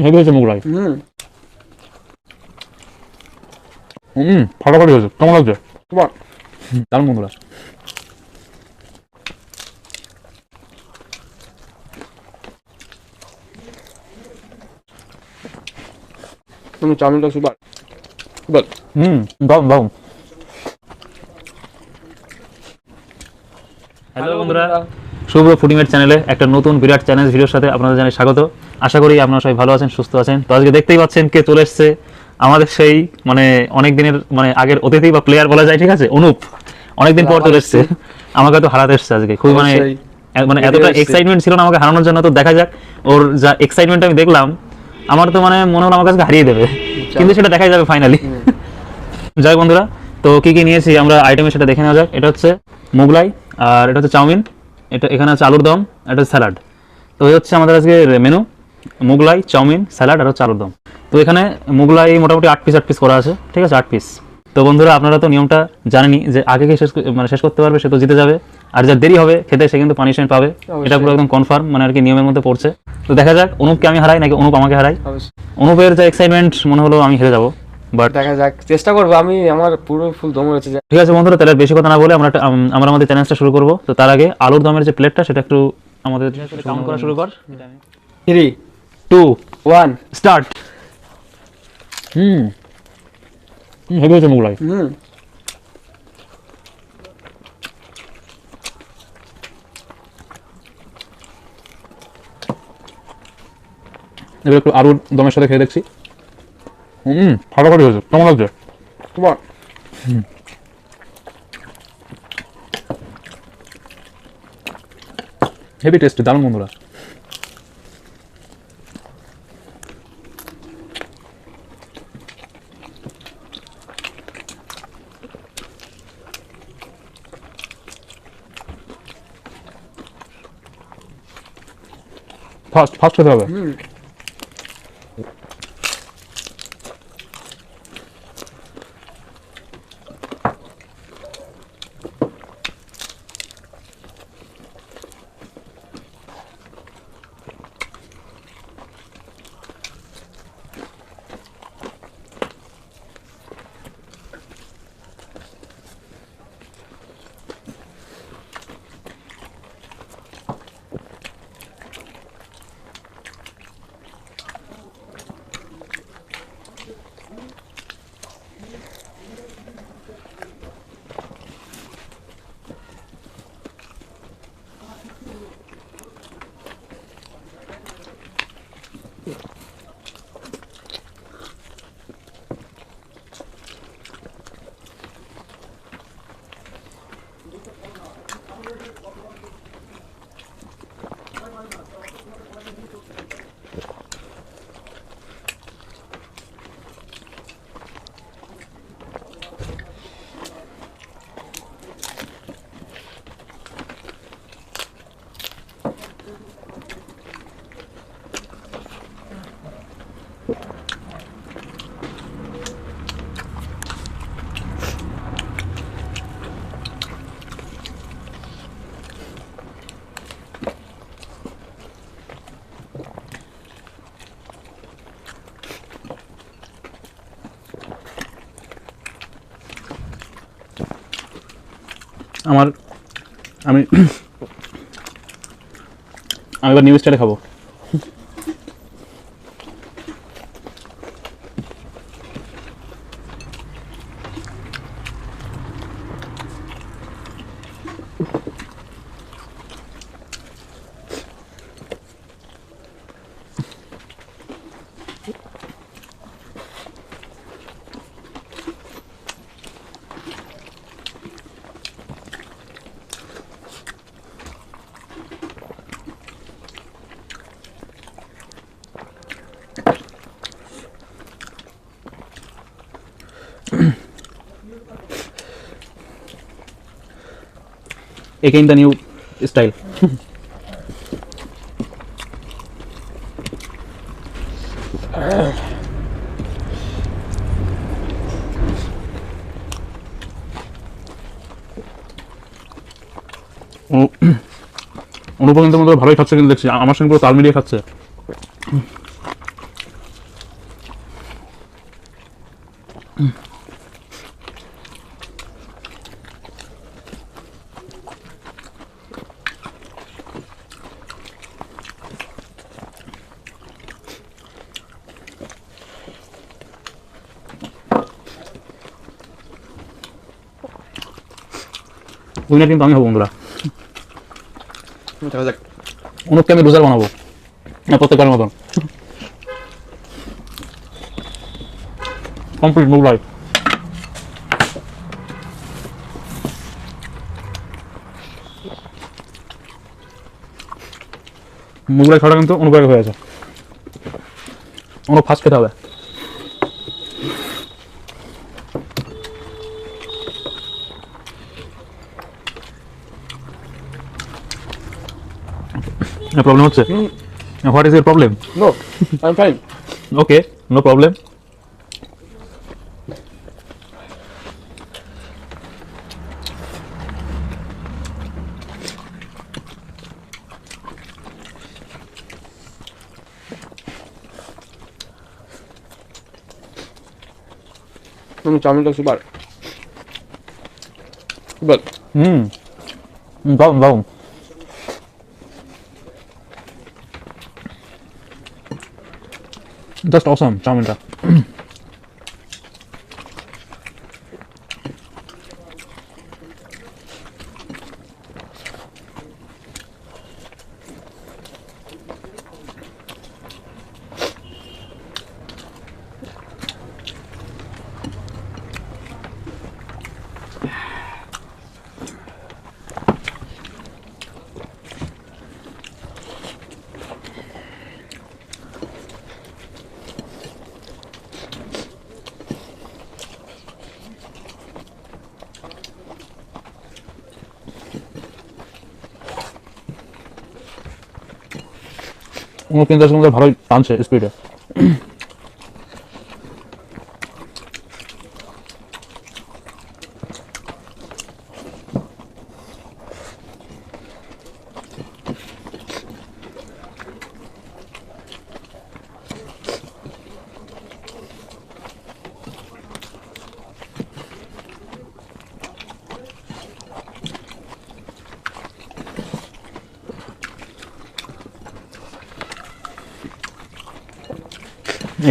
Heavy হয়েছে মোগলাই। ফাটাফাটি হয়েছে, কেমন লাগছে? দারুণ বন্ধুরা। চাউমিনটা সুপার। দারুণ দারুণ। হ্যালো বন্ধুরা, শুভ ফুডিমেট চ্যানেলে একটা নতুন বিরাট চ্যালেঞ্জ ভিডিওর সাথে আপনাদের জানাই স্বাগত। আশা করি আপনারা সবাই ভালো আছেন, সুস্থ আছেন। তো আজকে দেখতেই পাচ্ছেন কে চলে এসছে, আমাদের সেই মানে অনেক দিনের মানে আগের অতিথি বা প্লেয়ার বলা যায়, ঠিক আছে, অনুপ। অনেকদিন পর চলে এসছে, আমাকে তো হারাতে এসছে আজকে। খুবই মানে মানে এতটা এক্সাইটমেন্ট ছিল না আমাকে হারানোর জন্য। তো দেখা যাক, ওর যা এক্সাইটমেন্ট আমি দেখলাম, আমার তো মানে মনে হলো আমার কাছে হারিয়ে দেবে, কিন্তু সেটা দেখাই যাবে ফাইনালি। যাই বন্ধুরা, তো কি কি নিয়েছি আমরা আইটেমে সেটা দেখে নেওয়া যাক। এটা হচ্ছে মোগলাই, আর এটা হচ্ছে চাউমিন, এটা এখানে আছে আলুর দম, এটা হচ্ছে স্যালাড। তো এই হচ্ছে আমাদের আজকে মেনু, মোগলাই, চাউমিন, স্যালাড আর হচ্ছে আলুর দম। তো এখানে মোগলাই মোটামুটি 8 পিস করা আছে, ঠিক আছে, 8 পিস। তো বন্ধুরা আপনারা তো নিয়মটা জানেনই যে আগে কে শেষ করতে পারবে সে তো জিতে যাবে, আর যা দেরি হবে খেতে সে কিন্তু পানিশমেন্ট পাবে। এটা পুরো একদম কনফার্ম, মানে আর কি নিয়মের মধ্যে পড়ছে। তো দেখা যাক অনুপকে আমি হারাই নাকি অনুপ আমাকে হারাই। অনুপের যা এক্সাইটমেন্ট, মনে হলো আমি হেরে যাবো, বাট দেখা যাক, চেষ্টা করবো। আমি আমার পুরো ফুল দম রয়েছে। ঠিক আছে বন্ধুরা, তাহলে বেশি কথা না বলে আমরা আমাদের চ্যালেঞ্জটা শুরু করবো। তো তার আগে আলুর দমের যে প্লেটটা সেটা একটু আমাদের কাউন্ট করা শুরু কর। 3, 2, 1 স্টার্ট। হেভি হয়েছে মোগলাই। এবার একটু আলুর দমের সাথে খেয়ে দেখছি। ফাটাফাটি হয়েছে, কেমন লাগছে? সুপার। হেভি টেস্টি, দারুণ বন্ধুরা। ফার্স্ট খেতে হবে। আমার আমি আমি এবার নিউ স্টাইলে খাবো। Again the new style. Anup কিন্তু ভালোই খাচ্ছে, কিন্তু দেখছি আমার সঙ্গে পুরো তাল মিলিয়ে খাচ্ছে। উইনার কিন্তু আমি হবো বন্ধুরা। দেখা যাক। অনুপকে আমি লুজার বানাবো না প্রত্যেকবারের মতন। কমপ্লিট মুগলাই। মুগলাই খাওয়াটা কিন্তু অনুপের হয়ে আছে। অনুপ ফার্স্ট খেতে হবে। প্রবলেম হচ্ছে? What is your problem? No, I am fine. Okay, no problem. চাউমিনটা সুপার সুপার। দারুন দারুন। জাস্ট অসাম চাউমিনটা। কিন্তু আজকে ভালোই টানছে স্পিডে।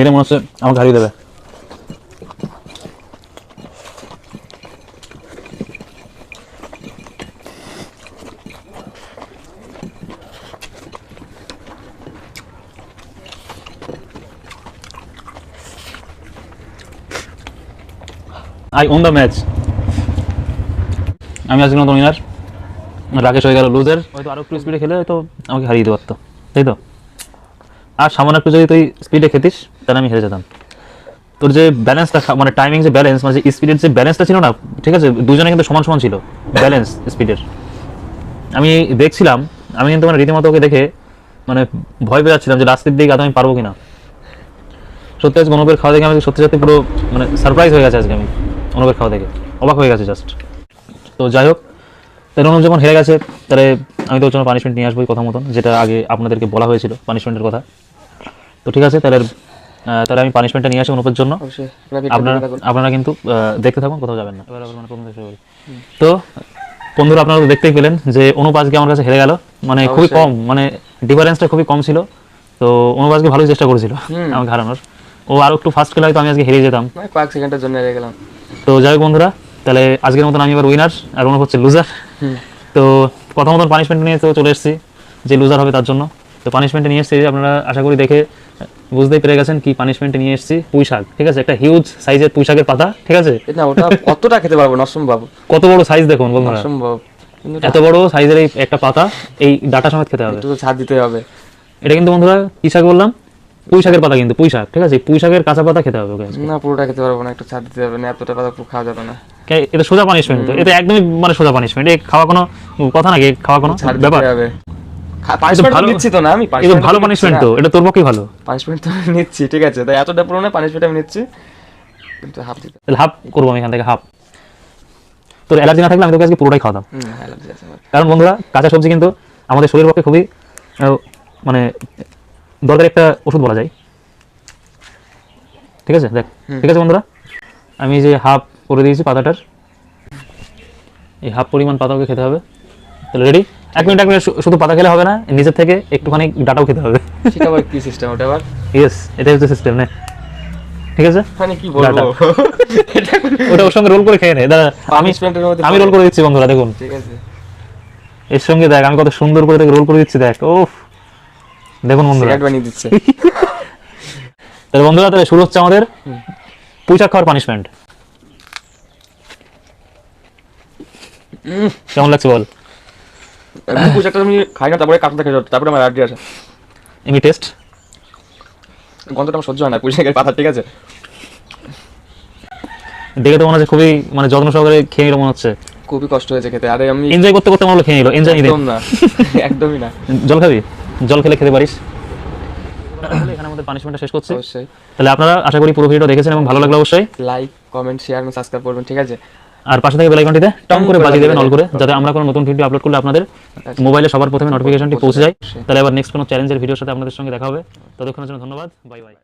এটা মনে হচ্ছে আমাকে হারিয়ে দেবে। I won the match. আমি আজকে নতুন উইনার, রাকেশ হয়ে গেল লুজার। হয়তো আরো একটু স্পিডে খেলে হয়তো আমাকে হারিয়ে দিতে পারতো, তাই তো? আর সামান্য একটু যদি তুই স্পিডে খেতিস তাহলে আমি হেরে যেতাম। তোর যে ব্যালেন্সটা, মানে টাইমিং যে ব্যালেন্স, মানে স্পিডের যে ব্যালেন্সটা ছিল না, ঠিক আছে, দুজনে কিন্তু সমান সমান ছিল ব্যালেন্স স্পিডের। আমি দেখছিলাম, আমি কিন্তু মানে রীতিমতো ওকে দেখে মানে ভয় পেয়ে যাচ্ছিলাম যে লাস্টের দিকে আদৌ আমি পারবো কিনা। সত্যি আজকে অনুপের খাওয়া দেখে আমি সত্যি সত্যি পুরো মানে সারপ্রাইজ হয়ে গেছে আজকে। আমি অনুপের খাওয়া দেখে অবাক হয়ে গেছে জাস্ট। তো যাই হোক, তাহলে অনুপ যখন হেরে গেছে তাহলে আমি তো ওর জন্য পানিশমেন্ট নিয়ে আসবো কথা মতন, যেটা আগে আপনাদেরকে বলা হয়েছিল পানিশমেন্টের কথা। তো ঠিক আছে, তাহলে তাহলে আমি পানিশমেন্টটা নিয়ে আসি অনুপের জন্য। আপনারা কিন্তু দেখতে থাকুন, কোথাও যাবেন না। এবার মানে প্রথম থেকে শুরু করি। তো বন্ধুরা, আপনারা তো দেখতেই পেলেন যে অনুপ আজকে আমার কাছে হেরে গেল। মানে খুবই কম, মানে ডিফারেন্সটা খুবই কম ছিল। তো অনুপ আজকে ভালোই চেষ্টা করেছিল আমাকে হারানোর। ও আরো একটু ফাস্ট খেলা হয়তো আমি আজকে হেরে যেতাম, কয়েক সেকেন্ডের জন্য হেরে গেলাম। তো যাই হোক বন্ধুরা, তাহলে আজকের মতন আমি এবার উইনার আর অনুপ হচ্ছে লুজার। তো কথা মতন পানিশমেন্ট নিয়ে তো চলে এসেছি, যে লুজার হবে তার জন্য। তো পানিশমেন্টে নিয়ে এসেছি, আপনারা আশা করি দেখে বুঝতেই পেরে গেছেন কি পানিশমেন্টে নিয়ে এসেছি। পুঁই শাক, ঠিক আছে, একটা হিউজ সাইজের পুঁই শাকের পাতা, ঠিক আছে। না, ওটা কতটা খেতে পারবো না, অসম্ভব। কত বড় সাইজ দেখুন বন্ধুরা, অসম্ভব। এত বড় সাইজের এই একটা পাতা, এই ডাটা সমেত খেতে হবে, একটু তো ছাড় দিতে হবে। এটা কিন্তু বন্ধুরা কি শাক বললাম? পুঁই শাকের পাতা, কিন্তু পুঁই শাক, ঠিক আছে। পুঁই শাকের কাঁচা পাতা খেতে হবে। না, পুরোটা খেতে পারবো না, একটু ছাড় দিতে হবে, না এতটা পাতা পুরো খাওয়া যাবে না। এটা সোজা পানিশমেন্ট, তো এটা একদমই মানে সোজা পানিশমেন্ট। এ খাওয়া কোনো কথা নাকি? খাওয়া কোনো ব্যাপার? পানিশমেন্ট নিচ্ছি তো না আমি, এটা ভালো পানিশমেন্ট, তো এটা তোর পক্ষে ভালো পানিশমেন্ট তো নিচ্ছি, ঠিক আছে। তাই এতটা পুরো না, পানিশমেন্ট আমি নিচ্ছি, কিন্তু হাফ দিতে। তাহলে হাফ করবো আমি এখান থেকে, হাফ। তোর অ্যালার্জি না থাকলে আমি তোকে আজকে পুরোটাই খাওয়াতাম। কারণ বন্ধুরা, কাঁচা সবজি কিন্তু আমাদের শরীরের পক্ষে খুবই মানে দরকারি একটা ওষুধ বলা যায়। ঠিক আছে দেখ, ঠিক আছে বন্ধুরা, আমি যে হাফ করে দিয়েছি পাতাটার, এই হাফ পরিমাণ পাতাকে খেতে হবে। তাহলে রেডি? 1 মিনিট শুধু পাতা খেলে হবে না, নিচের থেকে একটুখানি ডাটাও খেতে হবে। সেটা আবার কি সিস্টেম ওটা আবার? ইয়েস, এটাই হচ্ছে সিস্টেম। নে, ঠিক আছে, মানে কি বলবো, এটা ওটা ওর সঙ্গে রোল করে খেয়ে নে। দাদা আমি পানিশমেন্টের মধ্যে আমি রোল করে দিচ্ছি বন্ধুরা, দেখুন ঠিক আছে। এর সঙ্গে দেখ আমি কত সুন্দর করে রোল করে দিচ্ছি, দেখ ওফ, দেখুন বন্ধুরা। সিগারেট বানিয়ে দিচ্ছে। তাহলে বন্ধুরা, তাহলে শুরু হচ্ছে আমাদের পুঁইশাক খাওয়ার পানিশমেন্ট। কেমন লাগছে বল? পুঁইশাকটা আমি খাই না, তারপরে কাঁচা খেয়ে যাবো, তারপরে আমার আড্ডি আসে। এমনি টেস্ট গন্ধটা আমার সহ্য হয় না পুঁইশাকের পাতা, ঠিক আছে। দেখে তো মনে হচ্ছে খুবই মানে যত্ন সহকারে খেয়ে নিল মনে হচ্ছে। খুবই কষ্ট হয়েছে খেতে, আরে আমি এনজয় করতে করতে মনে হলো খেয়ে নিল। এনজয় নিতে একদম না, একদমই না। জল খাবি? জল খেলে খেতে পারিস। তাহলে এখানে আমাদের পানিশমেন্টটা শেষ করছি। অবশ্যই তাহলে আপনারা আশা করি পুরো ভিডিওটা দেখেছেন এবং ভালো লাগলো অবশ্যই। লাইক, কমেন্ট, শেয়ার এবং সাবস্ক্রাইব করবেন, ঠিক আছে। আর পাশে থেকে বেল আইকনটিতে টং করে বাজিয়ে দেবেন অল করে, যাতে আমরা কোনো নতুন ভিডিও আপলোড করলে আপনাদের মোবাইলে সবার প্রথমে নোটিফিকেশনটি পৌঁছে যায়। তাহলে আবার নেক্সট কোনো চ্যালেঞ্জের ভিডিওর সাথে আপনাদের সঙ্গে দেখা হবে। ততক্ষণের জন্য ধন্যবাদ, বাই বাই।